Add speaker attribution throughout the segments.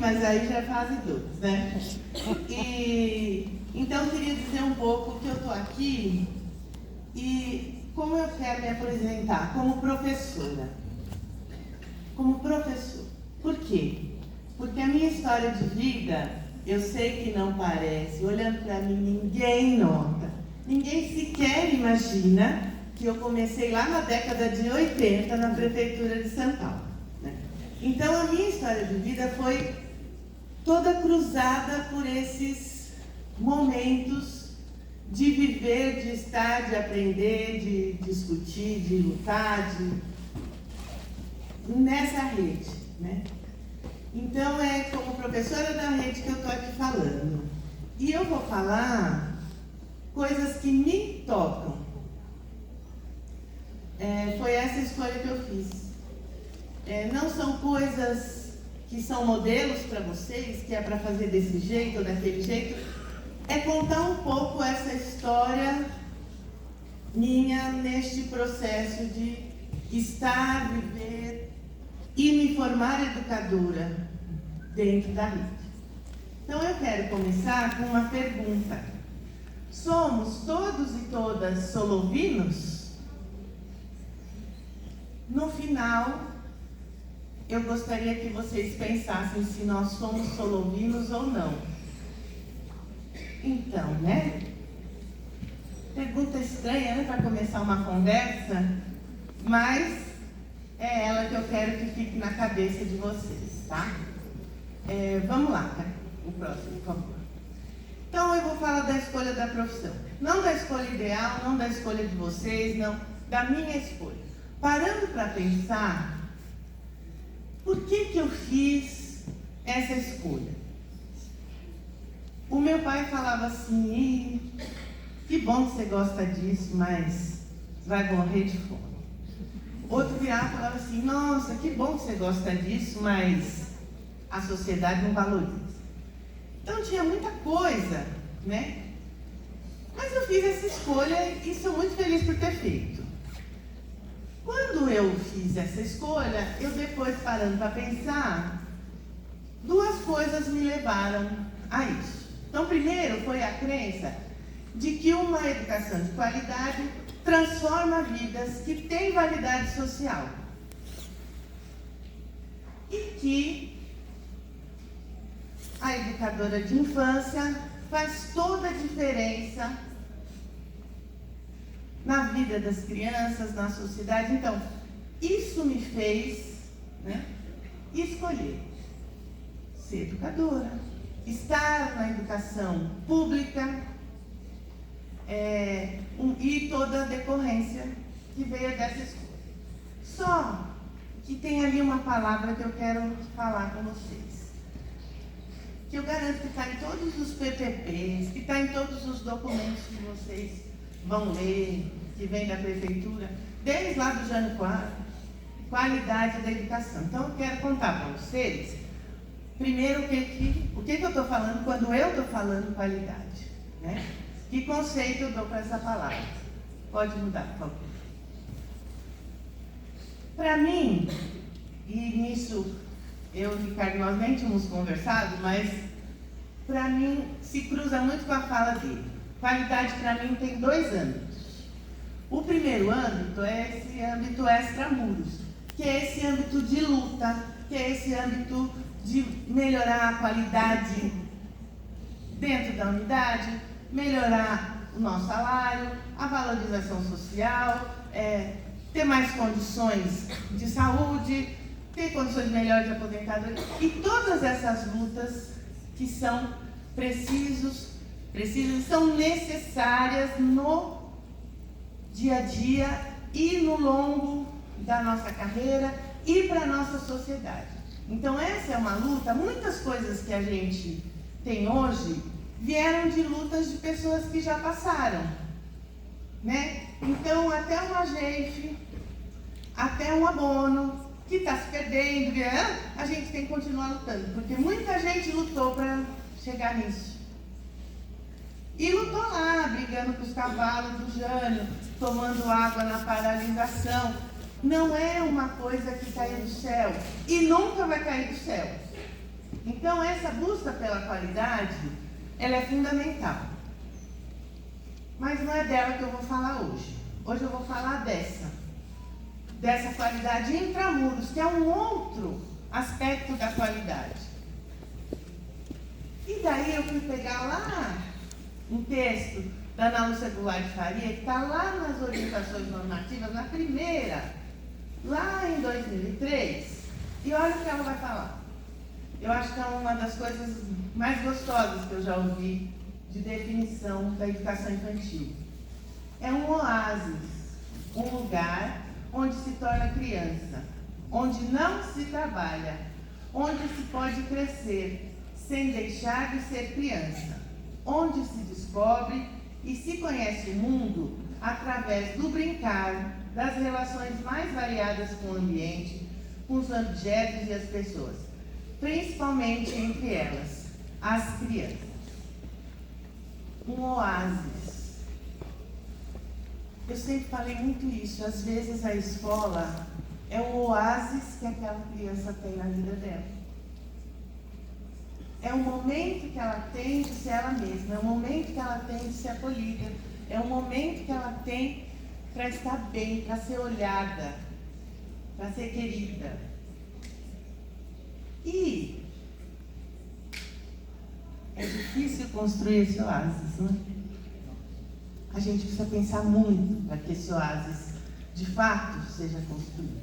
Speaker 1: mas aí já é fase 2, né? E então eu queria dizer um pouco que eu estou aqui e como eu quero me apresentar como professora. Como professor. Por quê? Porque a minha história de vida, eu sei que não parece, olhando para mim, ninguém nota. Ninguém sequer imagina que eu comecei lá na década de 80 na Prefeitura de São Paulo, né? Então a minha história de vida foi toda cruzada por esses momentos de viver, de estar, de aprender, de discutir, de lutar, nessa rede, né? Então é como professora da rede que eu estou aqui falando. E eu vou falar coisas que me tocam. Foi essa escolha que eu fiz. Não são coisas que são modelos para vocês, que é para fazer desse jeito ou daquele jeito. É contar um pouco essa história minha neste processo de estar, viver e me formar educadora dentro da rede. Então eu quero começar com uma pergunta. Somos todos e todas solovinos? No final, eu gostaria que vocês pensassem se nós somos solovinos ou não. Então, né? Pergunta estranha, né, para começar uma conversa, mas é ela que eu quero que fique na cabeça de vocês, tá? Vamos lá, o próximo, por favor. Então, eu vou falar da escolha da profissão. Não da escolha ideal, não da escolha de vocês, não, da minha escolha. Parando para pensar, por que eu fiz essa escolha? O meu pai falava assim, que bom que você gosta disso, mas vai morrer de fome. Outro virava e falava assim, nossa, que bom que você gosta disso, mas a sociedade não valoriza. Então tinha muita coisa, né? Mas eu fiz essa escolha e sou muito feliz por ter feito. Quando eu fiz essa escolha, eu depois parando para pensar, duas coisas me levaram a isso. Então, primeiro foi a crença de que uma educação de qualidade transforma vidas que têm validade social. E que a educadora de infância faz toda a diferença na vida das crianças, na sociedade. Então, isso me fez, né, escolher ser educadora, estar na educação pública, e toda a decorrência que veio dessa escolha. Só que tem ali uma palavra que eu quero falar com vocês, que eu garanto que está em todos os PPPs, que está em todos os documentos que vocês vão ler, que vem da prefeitura, desde lá do Jânio Quadros, qualidade da educação. Então eu quero contar para vocês, primeiro o que eu estou falando quando eu estou falando qualidade, né? Que conceito eu dou para essa palavra? Pode mudar, por favor. Para mim, e nisso eu e Ricardo, nós nem tínhamos conversado, mas para mim se cruza muito com a fala dele. Qualidade para mim tem 2 âmbitos. O primeiro âmbito é esse âmbito extramuros, que é esse âmbito de luta, que é esse âmbito de melhorar a qualidade dentro da unidade, melhorar o nosso salário, a valorização social, ter mais condições de saúde, ter condições melhores de aposentadoria, e todas essas lutas que são precisas e são necessárias no dia a dia e no longo da nossa carreira e para a nossa sociedade. Então essa é uma luta, muitas coisas que a gente tem hoje vieram de lutas de pessoas que já passaram, né? Então até uma AGEIF, até um abono que está se perdendo, a gente tem que continuar lutando, porque muita gente lutou para chegar nisso. E lutou lá, brigando com os cavalos do Jânio, tomando água na paralisação. Não é uma coisa que caiu do céu e nunca vai cair do céu. Então, essa busca pela qualidade, ela é fundamental. Mas não é dela que eu vou falar hoje. Hoje eu vou falar dessa qualidade intramuros, que é um outro aspecto da qualidade. E daí eu fui pegar lá um texto da Ana Lúcia Goulart de Faria, que está lá nas orientações normativas, na primeira, lá em 2003, e olha o que ela vai falar. Eu acho que é uma das coisas mais gostosas que eu já ouvi de definição da educação infantil. É um oásis, um lugar onde se torna criança, onde não se trabalha, onde se pode crescer sem deixar de ser criança, onde se descobre e se conhece o mundo através do brincar, das relações mais variadas com o ambiente, com os objetos e as pessoas, principalmente entre elas, as crianças. Um oásis. Eu sempre falei muito isso. Às vezes a escola é o oásis que aquela criança tem na vida dela. É o momento que ela tem de ser ela mesma, é o momento que ela tem de ser acolhida, é o momento que ela tem para estar bem, para ser olhada, para ser querida. E é difícil construir esse oásis, não é? A gente precisa pensar muito para que esse oásis, de fato, seja construído.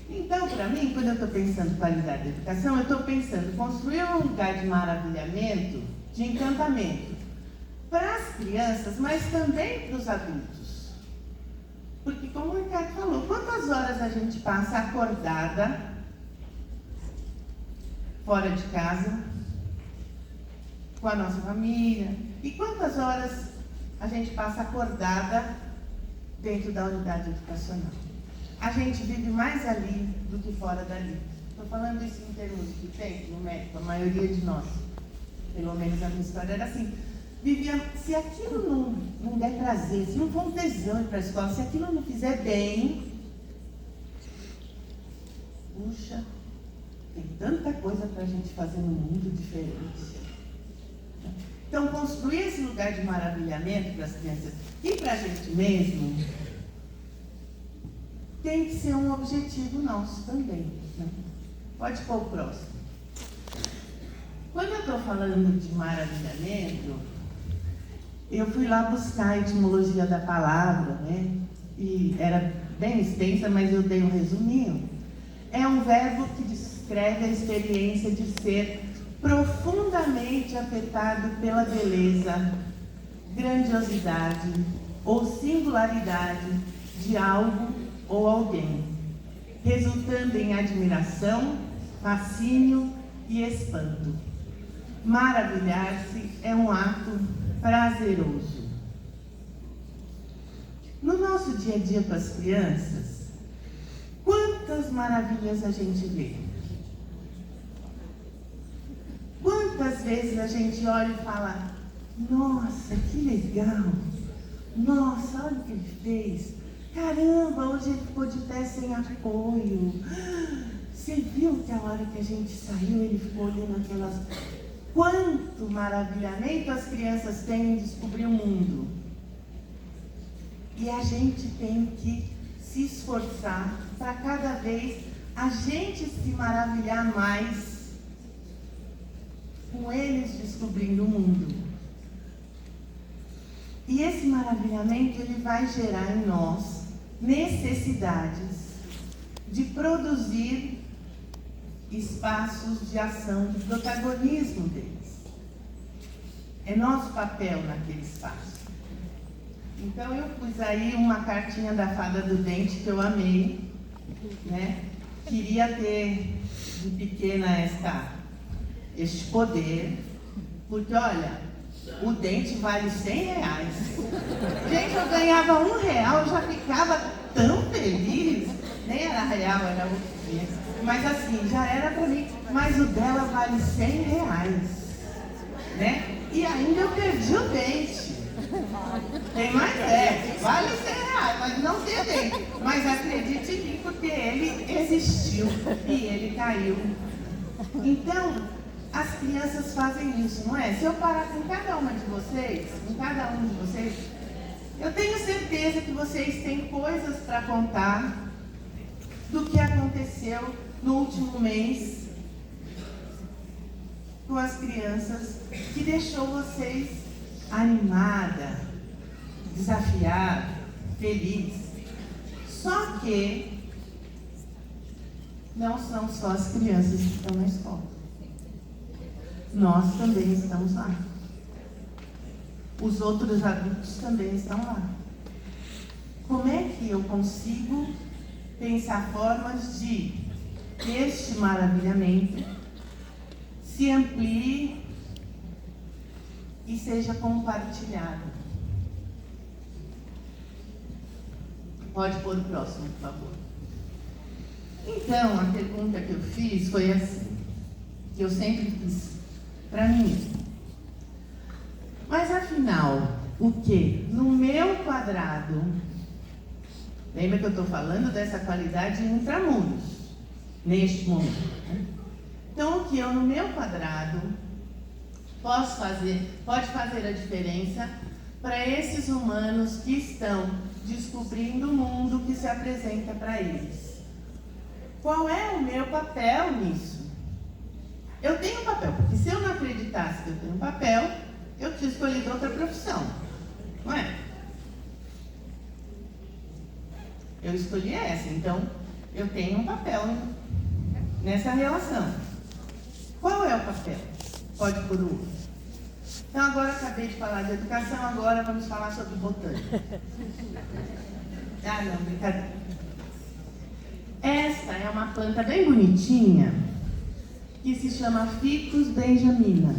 Speaker 1: Então, para mim, quando eu estou pensando em qualidade da educação, eu estou pensando em construir um lugar de maravilhamento, de encantamento, para as crianças, mas também para os adultos. Porque, como o Ricardo falou, quantas horas a gente passa acordada, fora de casa, com a nossa família, e quantas horas a gente passa acordada dentro da unidade educacional? A gente vive mais ali do que fora dali. Estou falando isso em termos de tempo, numérico, a maioria de nós, pelo menos a minha história era assim, vivia, se aquilo não der prazer, se não for um tesão ir para a escola, se aquilo não fizer bem, puxa, tem tanta coisa para a gente fazer no mundo diferente. Então, construir esse lugar de maravilhamento para as crianças e para a gente mesmo tem que ser um objetivo nosso também. Né? Pode pôr o próximo. Quando eu estou falando de maravilhamento, eu fui lá buscar a etimologia da palavra, né? E era bem extensa, mas eu dei um resuminho. É um verbo que descreve a experiência de ser profundamente afetado pela beleza, grandiosidade ou singularidade de algo ou alguém, resultando em admiração, fascínio e espanto. Maravilhar-se é um ato prazeroso. No nosso dia a dia com as crianças, quantas maravilhas a gente vê? Quantas vezes a gente olha e fala, nossa, que legal, nossa, olha o que ele fez, caramba, hoje ele ficou de pé sem apoio, você viu que a hora que a gente saiu, ele ficou olhando aquelas... Quanto maravilhamento as crianças têm em descobrir o mundo. E a gente tem que se esforçar para cada vez a gente se maravilhar mais com eles descobrindo o mundo. E esse maravilhamento, ele vai gerar em nós necessidades de produzir espaços de ação, de protagonismo deles. É nosso papel naquele espaço. Então eu pus aí uma cartinha da Fada do Dente que eu amei, né? Queria ter de pequena este poder, porque olha, o dente vale R$100. Gente, eu ganhava R$1, eu já ficava tão feliz, nem era real, era outro dia, mas assim, já era para mim, mas o dela vale R$100, né? E ainda eu perdi o dente. Tem mais vale R$100, mas não tem dente. Mas acredite em mim, porque ele existiu e ele caiu Então, as crianças fazem isso, não é? Se eu parar com cada uma de vocês, com cada um de vocês, eu tenho certeza que vocês têm coisas para contar do que aconteceu no último mês com as crianças, que deixou vocês animada, desafiada, feliz. Só que não são só as crianças que estão na escola. Nós também estamos lá. Os outros adultos também estão lá. Como é que eu consigo pensar formas de que este maravilhamento se amplie e seja compartilhado? Pode pôr o próximo, por favor. Então, a pergunta que eu fiz foi assim, que eu sempre fiz para mim mesma. Mas afinal, o que? No meu quadrado, lembra que eu estou falando dessa qualidade intramuros, neste momento, né? Então, o que eu no meu quadrado posso fazer, pode fazer a diferença para esses humanos que estão descobrindo o mundo que se apresenta para eles? Qual é o meu papel nisso? Eu tenho um papel, porque se eu não acreditasse que eu tenho um papel, eu tinha escolhido outra profissão, não é? Eu escolhi essa, então eu tenho um papel nessa relação. Qual é o papel? Pode por outro. Então agora acabei de falar de educação, agora vamos falar sobre botânica. Ah, não, brincadeira. Esta é uma planta bem bonitinha, que se chama Ficus benjamina.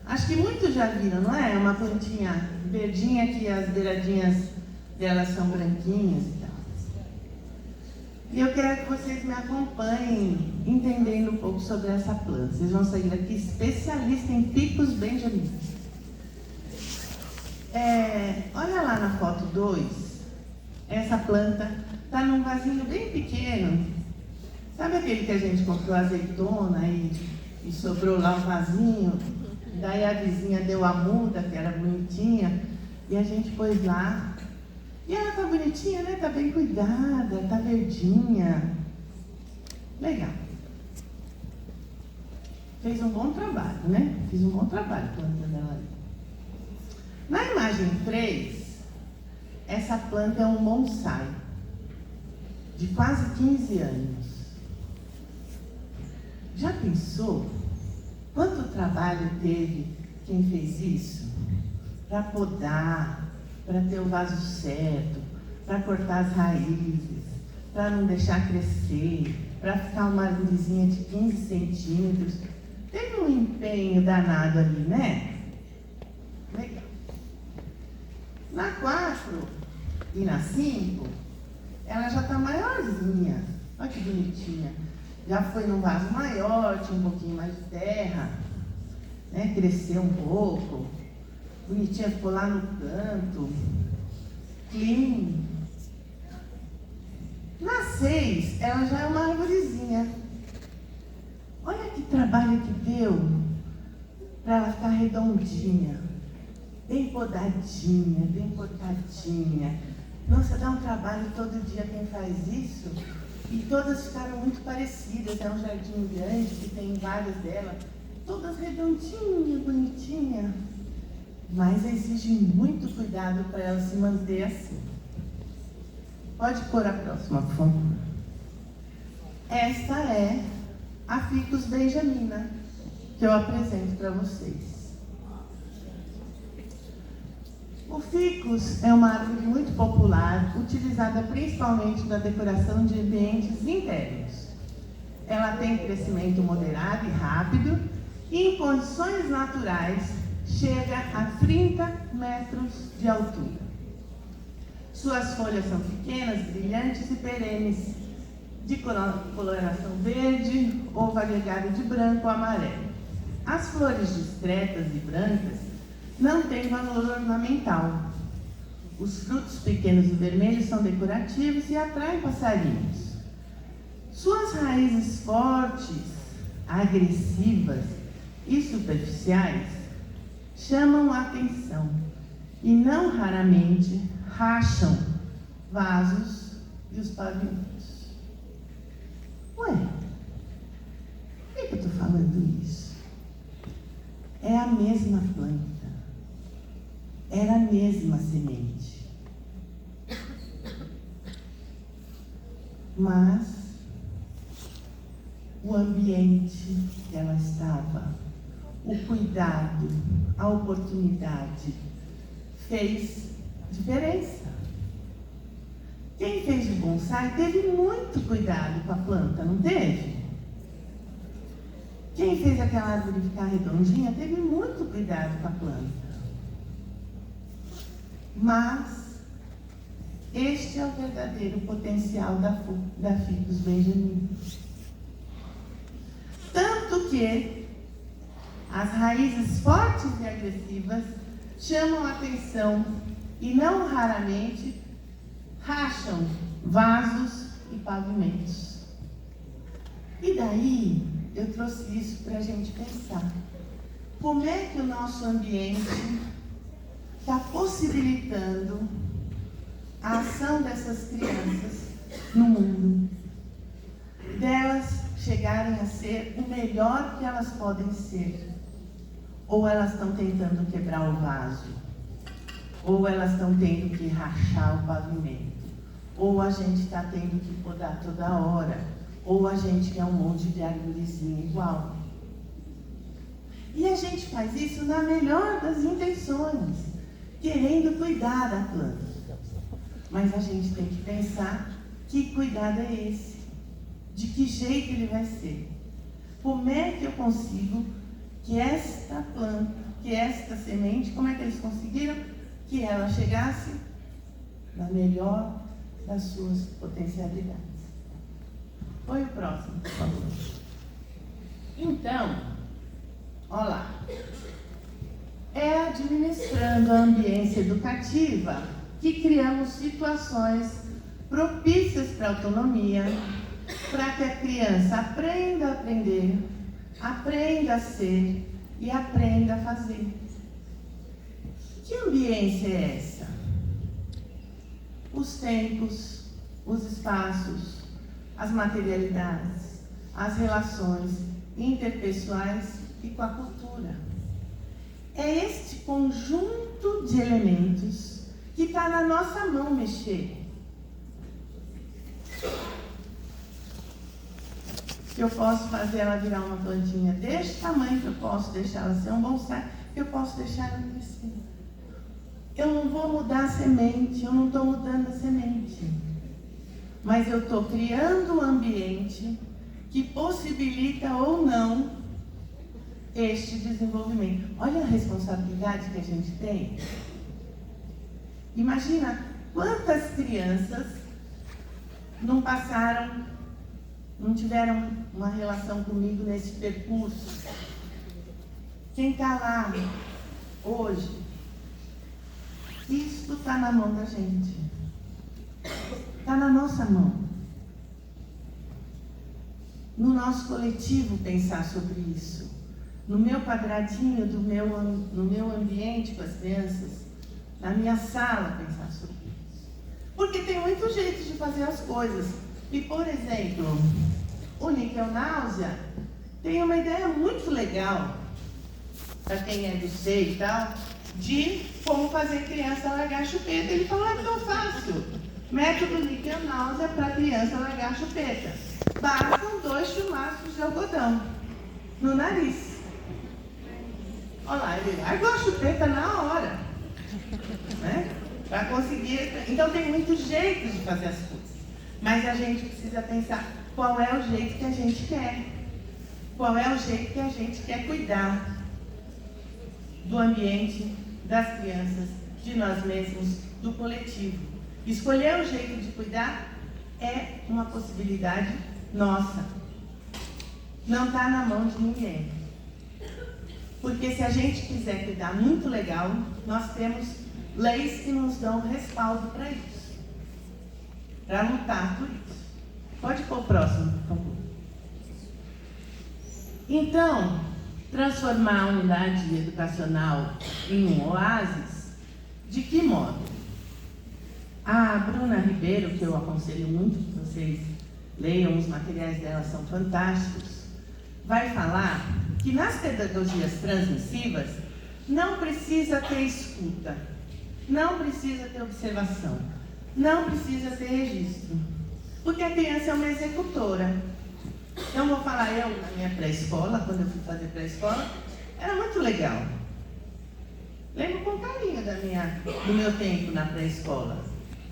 Speaker 1: Acho que muitos já viram, não é? É uma plantinha verdinha que as beiradinhas delas são branquinhas e tal. E eu quero que vocês me acompanhem entendendo um pouco sobre essa planta. Vocês vão sair daqui especialistas em Ficus benjamina. Olha lá na foto 2, essa planta está num vasinho bem pequeno. Sabe aquele que a gente comprou azeitona e sobrou lá um vasinho? Daí a vizinha deu a muda, que era bonitinha, e a gente pôs lá. E ela tá bonitinha, né? Tá bem cuidada, tá verdinha. Legal. Fez um bom trabalho, né? Fiz um bom trabalho plantando ela ali. Na imagem 3, essa planta é um bonsai de quase 15 anos. Já pensou quanto trabalho teve quem fez isso? Para podar, para ter o vaso certo, para cortar as raízes, para não deixar crescer, para ficar uma árvorezinha de 15 centímetros. Teve um empenho danado ali, né? Legal. Na 4 e na 5, ela já está maiorzinha. Olha que bonitinha. Já foi num vaso maior, tinha um pouquinho mais de terra, né? Cresceu um pouco. Bonitinha, ficou lá no canto. Clean. Na 6, ela já é uma arvorezinha. Olha que trabalho que deu para ela ficar redondinha, bem podadinha, bem cortadinha. Nossa, dá um trabalho todo dia quem faz isso. E todas ficaram muito parecidas. É um jardim grande que tem várias delas, todas redondinhas, bonitinhas. Mas exige muito cuidado para ela se manter assim. Pode pôr a próxima, por favor. Esta é a Ficus benjamina, que eu apresento para vocês. O ficus é uma árvore muito popular, utilizada principalmente na decoração de ambientes internos. Ela tem crescimento moderado e rápido e, em condições naturais, chega a 30 metros de altura. Suas folhas são pequenas, brilhantes e perenes, de coloração verde ou variegada de branco ou amarelo. As flores discretas e brancas não têm valor ornamental. Os frutos pequenos e vermelhos são decorativos e atraem passarinhos. Suas raízes fortes agressivas e superficiais chamam a atenção e não raramente racham vasos e os pavimentos. Ué, por que eu estou falando isso? É a mesma planta, era a mesma semente, mas o ambiente que ela estava, o cuidado, a oportunidade fez diferença. Quem fez o bonsai teve muito cuidado com a planta, não teve? Quem fez aquela árvore ficar redondinha teve muito cuidado com a planta. Mas este é o verdadeiro potencial da Ficus benjamini. Tanto que as raízes fortes e agressivas chamam a atenção e não raramente racham vasos e pavimentos. E daí eu trouxe isso para a gente pensar. Como é que o nosso ambiente está possibilitando a ação dessas crianças no mundo? Delas chegarem a ser o melhor que elas podem ser. Ou elas estão tentando quebrar o vaso, ou elas estão tendo que rachar o pavimento, ou a gente está tendo que podar toda hora, ou a gente quer um monte de árvorezinha igual. E a gente faz isso na melhor das intenções, querendo cuidar da planta. Mas a gente tem que pensar que cuidado é esse, de que jeito ele vai ser. Como é que eu consigo que esta planta, que esta semente, como é que eles conseguiram que ela chegasse na melhor das suas potencialidades? Põe o próximo, por favor. Então, olha lá. É administrando a ambiência educativa que criamos situações propícias para a autonomia, para que a criança aprenda a aprender, aprenda a ser e aprenda a fazer. Que ambiência é essa? Os tempos, os espaços, as materialidades, as relações interpessoais e com a cultura. É este conjunto de elementos que está na nossa mão mexer. Que eu posso fazer ela virar uma plantinha deste tamanho, que eu posso deixar ela ser um bonsai, que eu posso deixar ela crescer. Eu não vou mudar a semente, eu não estou mudando a semente. Mas eu estou criando um ambiente que possibilita ou não este desenvolvimento. Olha a responsabilidade que a gente tem. Imagina quantas crianças não passaram, não tiveram uma relação comigo nesse percurso. Quem está lá hoje, isso está na mão da gente. Está na nossa mão. No nosso coletivo pensar sobre isso. No meu quadradinho, no meu ambiente com as crianças, na minha sala pensar sobre isso. Porque tem muitos jeitos de fazer as coisas. E, por exemplo, o Níquel Náusea tem uma ideia muito legal, para quem é do SEI e tal, de como fazer criança largar a chupeta. Ele falou, é tão fácil. Método Níquel Náusea para criança largar a chupeta. Bastam 2 chumaços de algodão no nariz. Olha lá, ele largou a chupeta na hora. Né? Para conseguir. Então tem muitos jeitos de fazer as coisas. Mas a gente precisa pensar qual é o jeito que a gente quer. Qual é o jeito que a gente quer cuidar do ambiente, das crianças, de nós mesmos, do coletivo. Escolher o jeito de cuidar é uma possibilidade nossa. Não está na mão de ninguém. Porque se a gente quiser cuidar muito legal, nós temos leis que nos dão respaldo para isso. Para lutar por isso. Pode pôr o próximo, por favor. Então, transformar a unidade educacional em um oásis, de que modo? A Bruna Ribeiro, que eu aconselho muito que vocês leiam, os materiais dela são fantásticos, vai falar que nas pedagogias transmissivas não precisa ter escuta, não precisa ter observação, não precisa ter registro, porque a criança é uma executora. Então, vou falar, eu na minha pré-escola, quando eu fui fazer pré-escola, era muito legal. Lembro com carinho do meu tempo na pré-escola.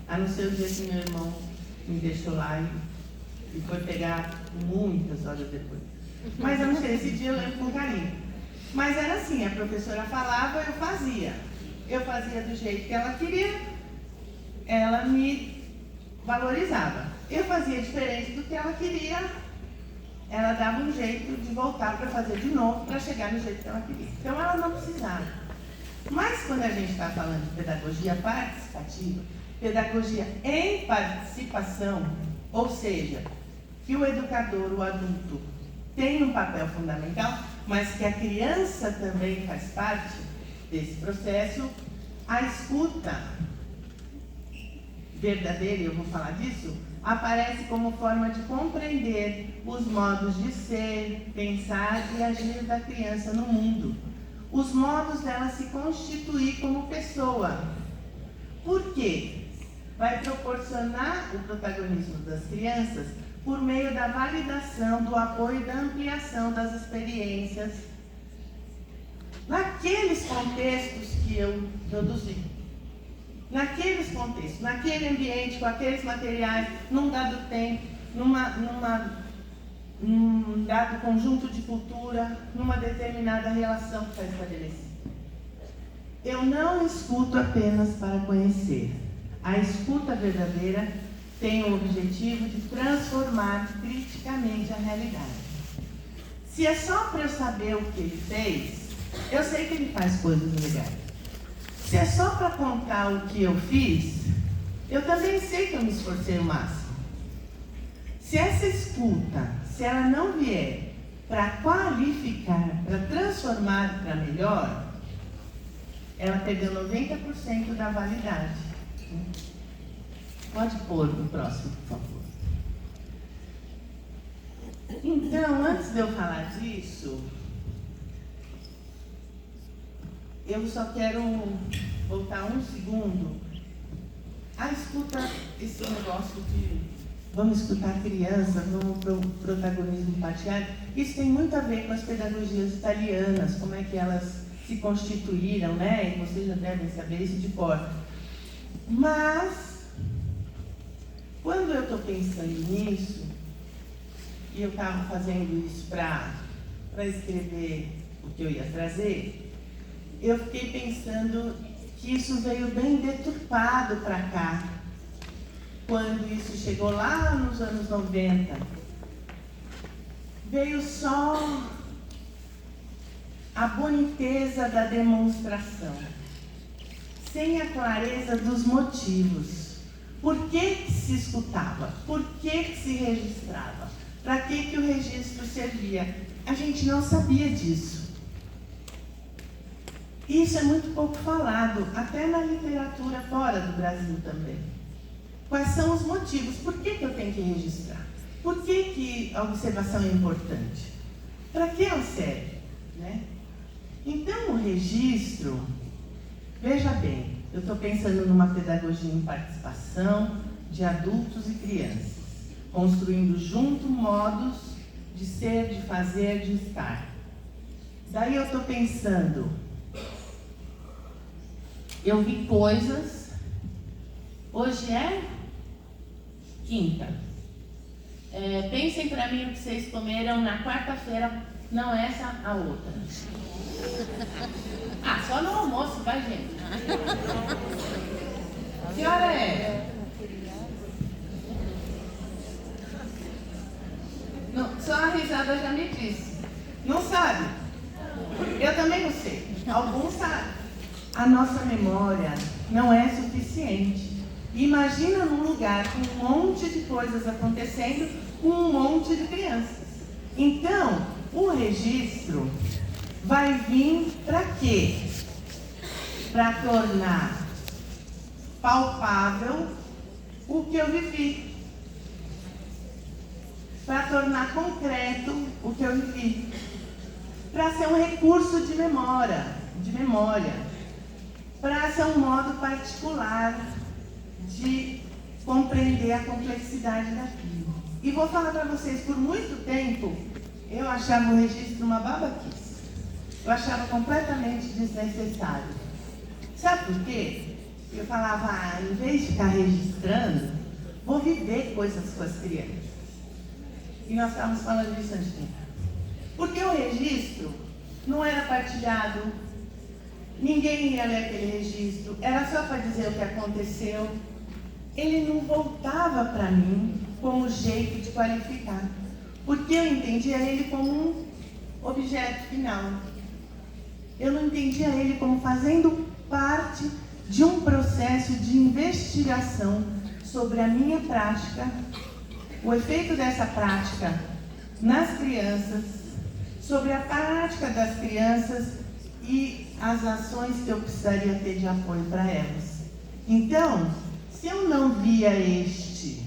Speaker 1: A não ser o dia que meu irmão me deixou lá e foi pegar muitas horas depois. Mas eu não sei, esse dia eu lembro com carinho. Mas era assim, a professora falava, eu fazia. Eu fazia do jeito que ela queria, ela me valorizava. Eu fazia diferente do que ela queria, ela dava um jeito de voltar para fazer de novo, para chegar no jeito que ela queria. Então ela não precisava. Mas quando a gente está falando de pedagogia participativa, pedagogia em participação, ou seja, que o educador, o adulto, tem um papel fundamental, mas que a criança também faz parte desse processo, a escuta verdadeira, eu vou falar disso, aparece como forma de compreender os modos de ser, pensar e agir da criança no mundo. Os modos dela se constituir como pessoa. Por quê? Vai proporcionar o protagonismo das crianças por meio da validação, do apoio e da ampliação das experiências naqueles contextos que eu produzi. Naqueles contextos, naquele ambiente, com aqueles materiais, num dado tempo, num dado conjunto de cultura, numa determinada relação que está estabelecida. Eu não escuto apenas para conhecer. A escuta verdadeira tem o objetivo de transformar criticamente a realidade. Se é só para eu saber o que ele fez, eu sei que ele faz coisas legais. Se é só para contar o que eu fiz, eu também sei que eu me esforcei o máximo. Se essa escuta, se ela não vier para qualificar, para transformar para melhor, ela perdeu 90% da validade. Pode pôr no próximo, por favor. Então, antes de eu falar disso, eu só quero voltar um segundo. A escuta, esse negócio de vamos escutar crianças, vamos para o protagonismo partiário, isso tem muito a ver com as pedagogias italianas, como é que elas se constituíram, né? E vocês já devem saber isso de cor. Mas, quando eu estou pensando nisso, e eu estava fazendo isso para escrever o que eu ia trazer, eu fiquei pensando que isso veio bem deturpado para cá, quando isso chegou lá nos anos 90. Veio só a boniteza da demonstração, sem a clareza dos motivos. Por que se escutava? Por que se registrava? Para que o registro servia? A gente não sabia disso. Isso é muito pouco falado, até na literatura fora do Brasil também. Quais são os motivos? Por que eu tenho que registrar? Por que a observação é importante? Para que ela serve? Né? Então, o registro, veja bem, eu estou pensando numa pedagogia em participação de adultos e crianças, construindo junto modos de ser, de fazer, de estar. Daí eu estou pensando, eu vi coisas, hoje é quinta. Pensem para mim o que vocês comeram na quarta-feira, não essa, a outra. Ah, só no almoço, vai, gente? Que hora é? Não, só a risada já me disse. Não sabe? Eu também não sei. Alguns sabem. A nossa memória não é suficiente. Imagina num lugar com um monte de coisas acontecendo, com um monte de crianças. Então, o registro vai vir para quê? Para tornar palpável o que eu vivi. Para tornar concreto o que eu vivi. Para ser um recurso de memória. Para ser um modo particular de compreender a complexidade daquilo. E vou falar para vocês, por muito tempo, eu achava o registro uma babaquice. Eu achava completamente desnecessário. Sabe por quê? Eu falava, em vez de ficar registrando, vou viver coisas com as crianças. E nós estávamos falando disso antes. Porque o registro não era partilhado, ninguém ia ler aquele registro, era só para dizer o que aconteceu. Ele não voltava para mim como jeito de qualificar, porque eu entendia ele como um objeto final. Eu não entendia ele como fazendo parte de um processo de investigação sobre a minha prática, o efeito dessa prática nas crianças, sobre a prática das crianças e as ações que eu precisaria ter de apoio para elas. Então, se eu não via este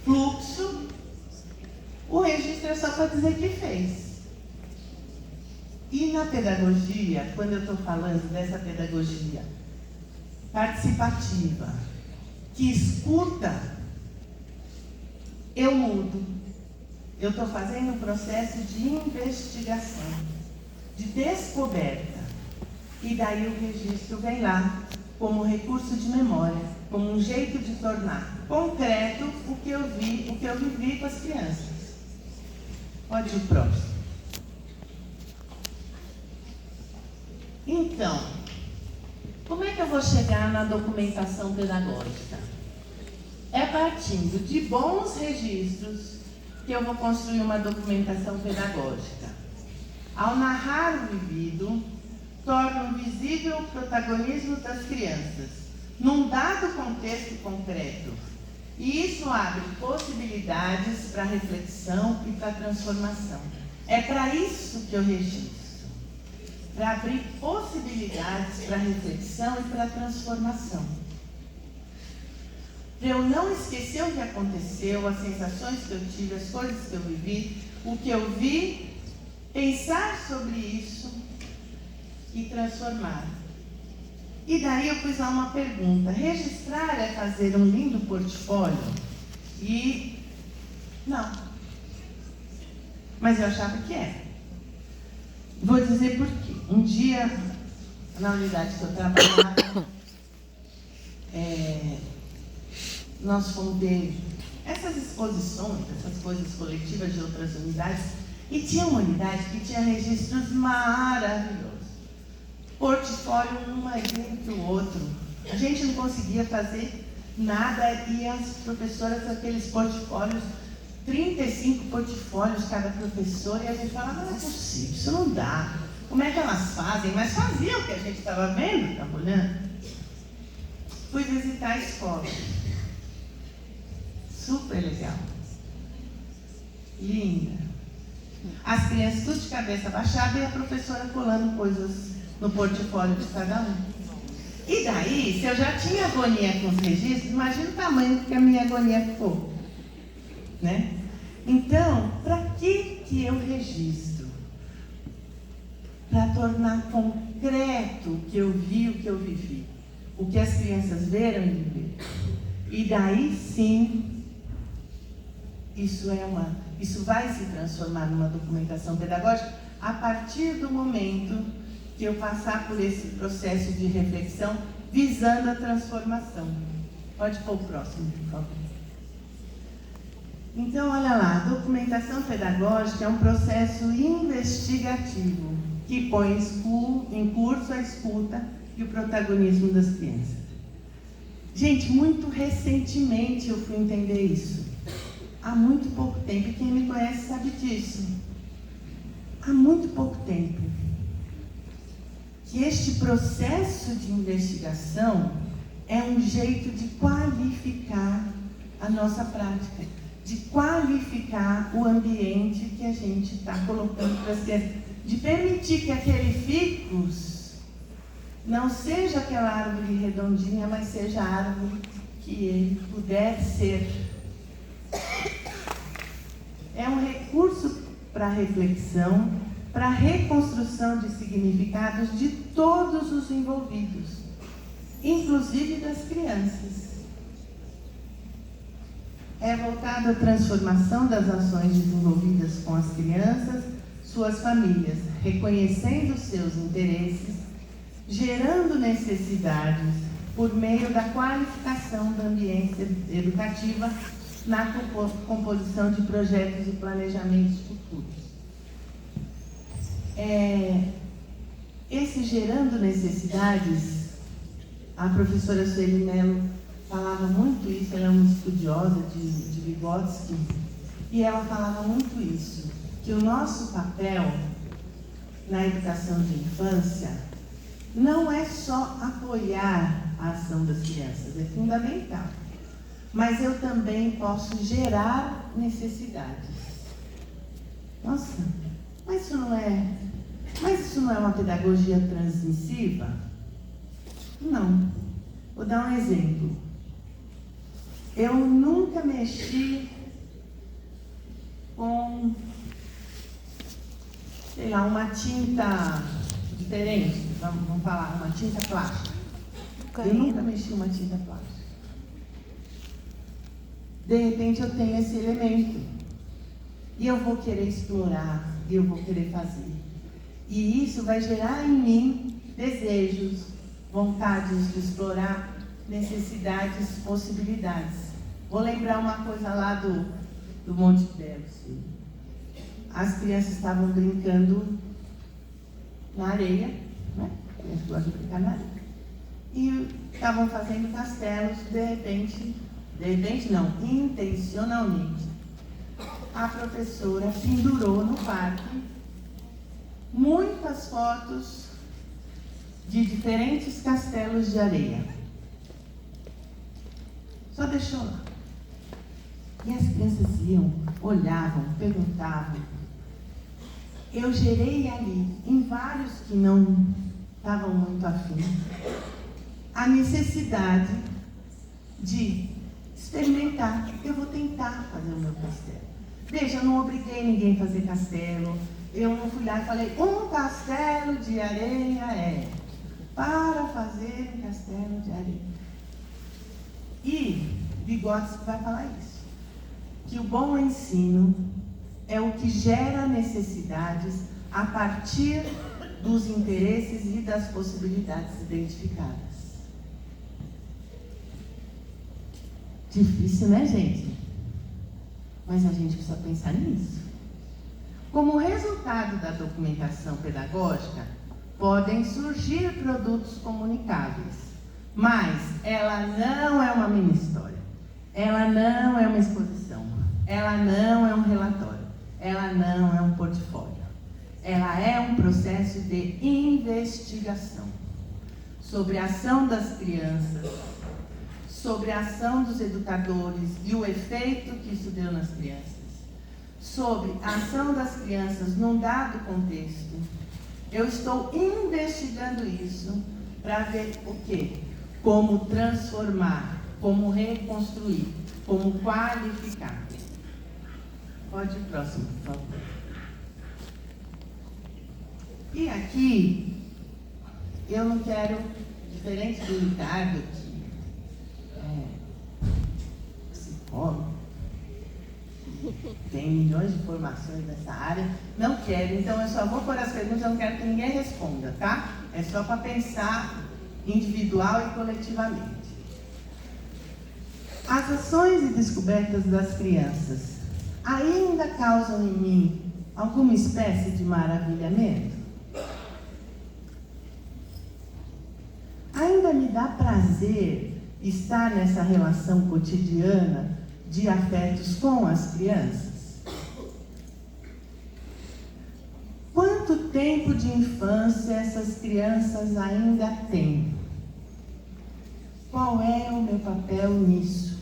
Speaker 1: fluxo, o registro é só para dizer que fez. E na pedagogia, quando eu estou falando dessa pedagogia participativa, que escuta, eu mudo. Eu estou fazendo um processo de investigação, de descoberta. E daí o registro vem lá como recurso de memória, como um jeito de tornar concreto o que eu vivi com as crianças. Pode ir próximo. Então, como é que eu vou chegar na documentação pedagógica? É partindo de bons registros que eu vou construir uma documentação pedagógica. Ao narrar o vivido, torno visível o protagonismo das crianças, num dado contexto concreto. E isso abre possibilidades para reflexão e para transformação. É para isso que eu registro. Para abrir possibilidades para reflexão e para transformação. Para eu não esquecer o que aconteceu, as sensações que eu tive, as coisas que eu vivi, o que eu vi, pensar sobre isso e transformar. E daí eu pus lá uma pergunta: registrar é fazer um lindo portfólio? E não. Mas eu achava que era. Vou dizer por quê. Um dia, na unidade que eu trabalhava, nós fomos ver essas exposições, essas coisas coletivas de outras unidades, e tinha uma unidade que tinha registros maravilhosos. Portfólio um mais lindo que o outro. A gente não conseguia fazer nada e as professoras, aqueles portfólios, 35 portfólios cada professora, e a gente falava, não é possível, isso não dá. Como é que elas fazem? Mas faziam o que a gente estava vendo, estava olhando. Fui visitar a escola. Super legal. Linda. As crianças tudo de cabeça baixada e a professora colando coisas no portfólio de cada um. E daí, se eu já tinha agonia com os registros, imagina o tamanho que a minha agonia ficou. Né? Então, para que eu registro? Para tornar concreto o que eu vi, o que eu vivi. O que as crianças viram e viveram. E daí sim, isso vai se transformar numa documentação pedagógica a partir do momento que eu passar por esse processo de reflexão visando a transformação. Pode pôr o próximo, por favor. Então, olha lá, a documentação pedagógica é um processo investigativo que põe em curso a escuta e o protagonismo das crianças. Gente, muito recentemente eu fui entender isso. Há muito pouco tempo, e quem me conhece sabe disso. Há muito pouco tempo. Que este processo de investigação é um jeito de qualificar a nossa prática, de qualificar o ambiente que a gente está colocando para as crianças, de permitir que aquele ficus não seja aquela árvore redondinha, mas seja a árvore que ele puder ser. É um recurso para reflexão, para reconstrução de significados de todos os envolvidos, inclusive das crianças. É voltado à transformação das ações desenvolvidas com as crianças, suas famílias, reconhecendo seus interesses, gerando necessidades por meio da qualificação da ambiência educativa na composição de projetos e planejamentos futuros. Esse gerando necessidades, a professora Sueli Mello falava muito isso, ela é uma estudiosa de Vygotsky, e ela falava muito isso, que o nosso papel na educação de infância não é só apoiar a ação das crianças, é fundamental, mas eu também posso gerar necessidades. Nossa, mas isso não é uma pedagogia transmissiva? Não. Vou dar um exemplo. Eu nunca mexi com, sei lá, uma tinta diferente, vamos falar, uma tinta plástica. Eu nunca mexi uma tinta plástica. De repente eu tenho esse elemento. E eu vou querer explorar, e eu vou querer fazer. E isso vai gerar em mim desejos, vontades de explorar, necessidades, possibilidades. Vou lembrar uma coisa lá do Monte Belo. As crianças estavam brincando na areia, né? Eles gostam de brincar na areia. E estavam fazendo castelos, intencionalmente. A professora pendurou no parque muitas fotos de diferentes castelos de areia. Só deixou lá. E as crianças iam, olhavam, perguntavam. Eu gerei ali, em vários que não estavam muito afim, a necessidade de experimentar. Eu vou tentar fazer o meu castelo. Veja, eu não obriguei ninguém a fazer castelo. Eu não fui lá e falei, um castelo de areia para fazer um castelo de areia. E Vygotsky vai falar isso, que o bom ensino é o que gera necessidades a partir dos interesses e das possibilidades identificadas. Difícil, né, gente? Mas a gente precisa pensar nisso. Como resultado da documentação pedagógica, podem surgir produtos comunicáveis, mas ela não é uma mini história, ela não é uma exposição, ela não é um relatório, ela não é um portfólio. Ela é um processo de investigação sobre a ação das crianças, sobre a ação dos educadores e o efeito que isso deu nas crianças, sobre a ação das crianças num dado contexto. Eu estou investigando isso para ver o quê? Como transformar, como reconstruir, como qualificar. Pode ir próximo, por favor. E aqui, eu não quero, diferente do Ricardo, que psicólogo, tem milhões de informações nessa área, não quero, então eu só vou pôr as perguntas, eu não quero que ninguém responda, tá? É só para pensar individual e coletivamente. As ações e descobertas das crianças ainda causam em mim alguma espécie de maravilhamento? Ainda me dá prazer estar nessa relação cotidiana de afetos com as crianças? Quanto tempo de infância essas crianças ainda têm? Qual é o meu papel nisso?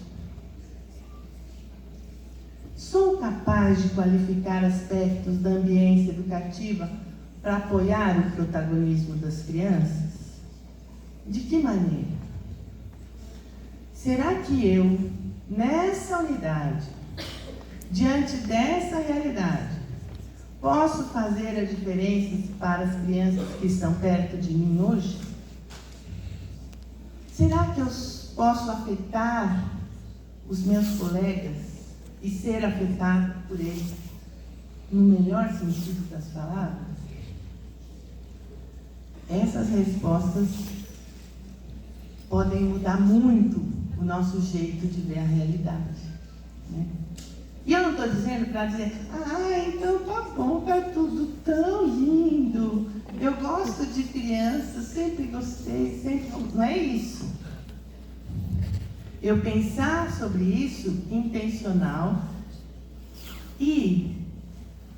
Speaker 1: Sou capaz de qualificar aspectos da ambiência educativa para apoiar o protagonismo das crianças? De que maneira? Será que eu, nessa unidade, diante dessa realidade, posso fazer a diferença para as crianças que estão perto de mim hoje? Será que eu posso afetar os meus colegas e ser afetado por eles no melhor sentido das palavras? Essas respostas podem mudar muito o nosso jeito de ver a realidade, né? E eu não estou dizendo para dizer, então tá bom, tá tudo tão lindo, eu gosto de crianças, sempre gostei, sempre... Não é isso. Eu pensar sobre isso intencional e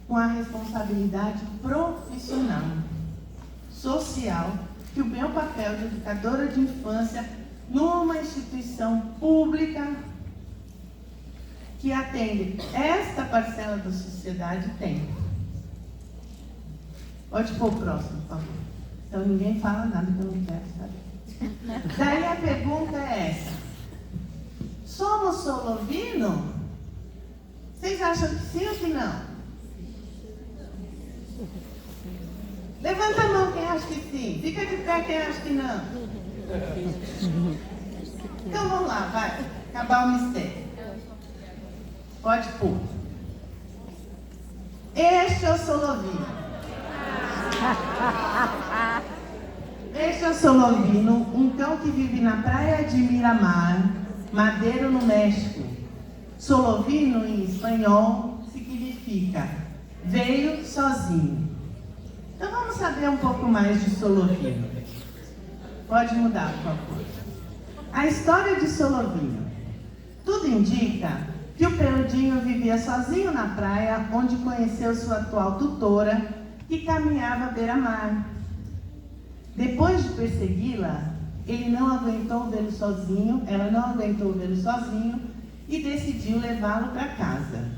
Speaker 1: com a responsabilidade profissional, social, que o meu papel de educadora de infância numa instituição pública que atende esta parcela da sociedade tem. Pode pôr o próximo, por favor. Então ninguém fala nada que eu não quero saber. Daí a pergunta é essa. Somos solovino? Vocês acham que sim ou que não? Levanta a mão quem acha que sim. Fica de pé quem acha que não. Então vamos lá, vai. Acabar o mistério. Pode pôr. Este é o solovino. Este é o solovino, um cão que vive na praia de Miramar, Madeiro, no México. Solovino, em espanhol, significa veio sozinho. Então vamos saber um pouco mais de Solovino. Pode mudar, por favor. A história de Solovino. Tudo indica que o peludinho vivia sozinho na praia, onde conheceu sua atual tutora, que caminhava à beira-mar. Depois de persegui-la, ele não aguentou vê-lo sozinho, ela não aguentou vê-lo sozinho e decidiu levá-lo para casa.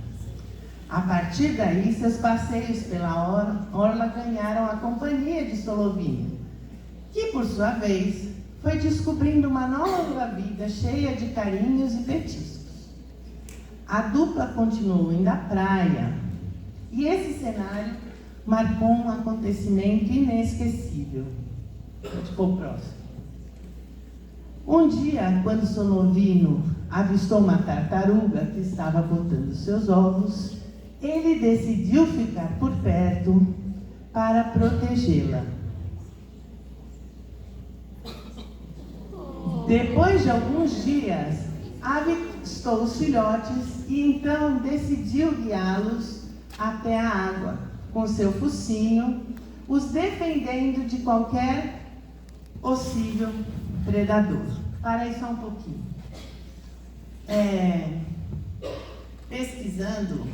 Speaker 1: A partir daí, seus passeios pela orla ganharam a companhia de Solovino, que, por sua vez, foi descobrindo uma nova vida cheia de carinhos e petiscos. A dupla continuou indo à praia, e esse cenário marcou um acontecimento inesquecível. Pode pôr o próximo. Um dia, quando Solovino avistou uma tartaruga que estava botando seus ovos, ele decidiu ficar por perto para protegê-la. Depois de alguns dias, avistou os filhotes e então decidiu guiá-los até a água, com seu focinho, os defendendo de qualquer possível predador. Para aí só um pouquinho. Pesquisando,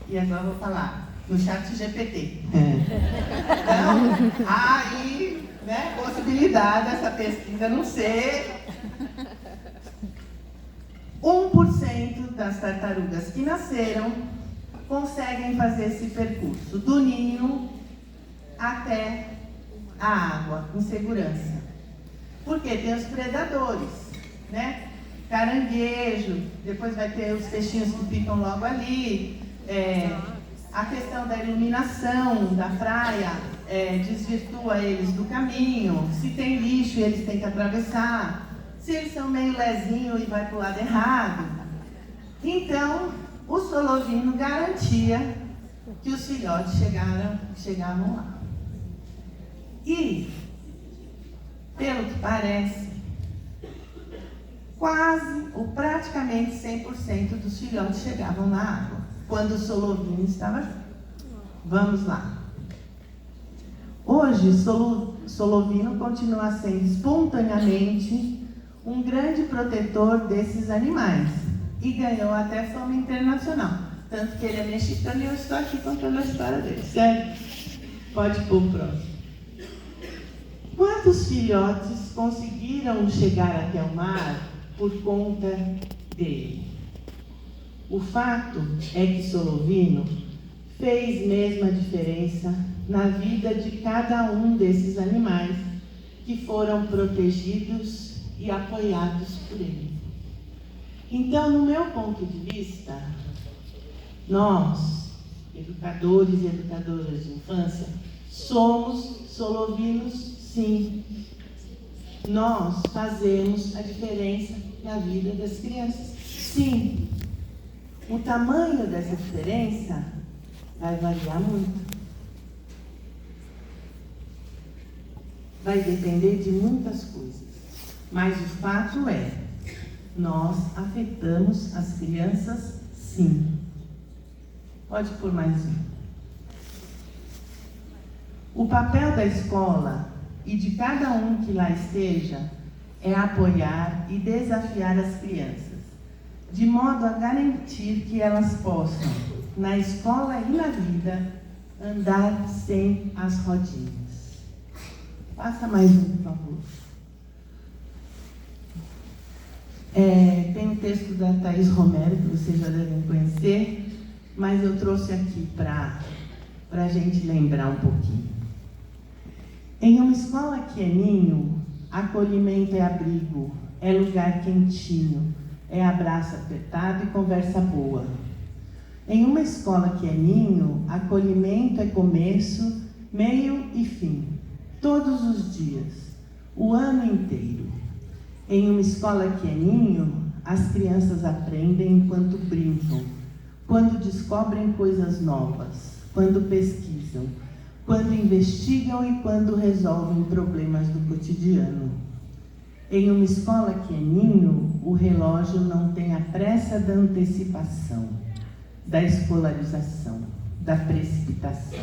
Speaker 1: e agora eu vou falar, no chat GPT. Então, aí, né, possibilidade dessa pesquisa não ser 1% das tartarugas que nasceram conseguem fazer esse percurso do ninho até a água, em segurança. Porque tem os predadores, né? Caranguejo, depois vai ter os peixinhos que ficam logo ali, a questão da iluminação da praia desvirtua eles do caminho, se tem lixo eles têm que atravessar, se eles são meio lezinho e vai para o lado errado. Então, o Solovino garantia que os filhotes chegavam lá. E, pelo que parece, quase ou praticamente 100% dos filhotes chegavam na água, quando o Solovino estava junto. Vamos lá. Hoje, Solovino continua sendo espontaneamente um grande protetor desses animais e ganhou até fama internacional. Tanto que ele é mexicano e eu estou aqui contando a história dele, certo? Pode pôr o próximo. Quantos filhotes conseguiram chegar até o mar por conta dele? O fato é que Solovino fez mesmo a diferença na vida de cada um desses animais que foram protegidos e apoiados por ele. Então, no meu ponto de vista, nós, educadores e educadoras de infância, somos solovinos, sim. Nós fazemos a diferença na vida das crianças, sim. O tamanho dessa diferença vai variar muito. Vai depender de muitas coisas. Mas o fato é, nós afetamos as crianças, sim. Pode pôr mais um. O papel da escola e de cada um que lá esteja é apoiar e desafiar as crianças, de modo a garantir que elas possam, na escola e na vida, andar sem as rodinhas. Passa mais um, por favor. Tem um texto da Thaís Romero, que vocês já devem conhecer, mas eu trouxe aqui para a gente lembrar um pouquinho. Em uma escola que é ninho, acolhimento é abrigo, é lugar quentinho, é abraço apertado e conversa boa. Em uma escola que é ninho, acolhimento é começo, meio e fim, todos os dias, o ano inteiro. Em uma escola que é ninho, as crianças aprendem enquanto brincam, quando descobrem coisas novas, quando pesquisam, quando investigam e quando resolvem problemas do cotidiano. Em uma escola que é ninho, o relógio não tem a pressa da antecipação, da escolarização, da precipitação.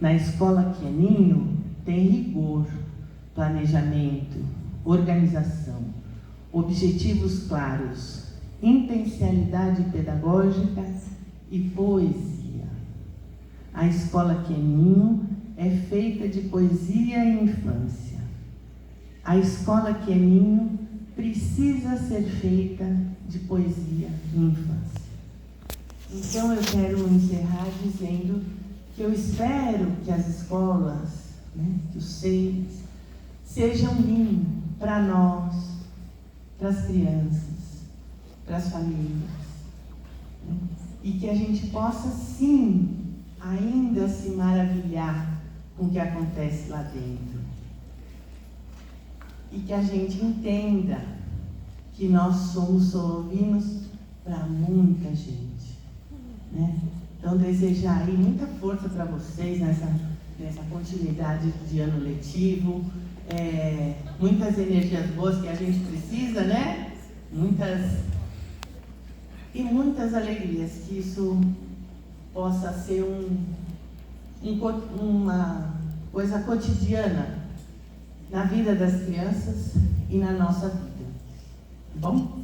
Speaker 1: Na escola que é ninho, tem rigor, planejamento, organização, objetivos claros, intencionalidade pedagógica e poesia. A escola que é ninho é feita de poesia e infância. A escola que é ninho precisa ser feita de poesia e infância. Então eu quero encerrar dizendo que eu espero que as escolas, que os seis, sejam ninho para nós, para as crianças, para as famílias. E que a gente possa, sim, ainda se maravilhar com o que acontece lá dentro. E que a gente entenda que nós somos solovinos para muita gente. Então, desejar aí muita força para vocês nessa continuidade de ano letivo, muitas energias boas que a gente precisa, muitas alegrias, que isso possa ser uma coisa cotidiana na vida das crianças e na nossa vida. Bom?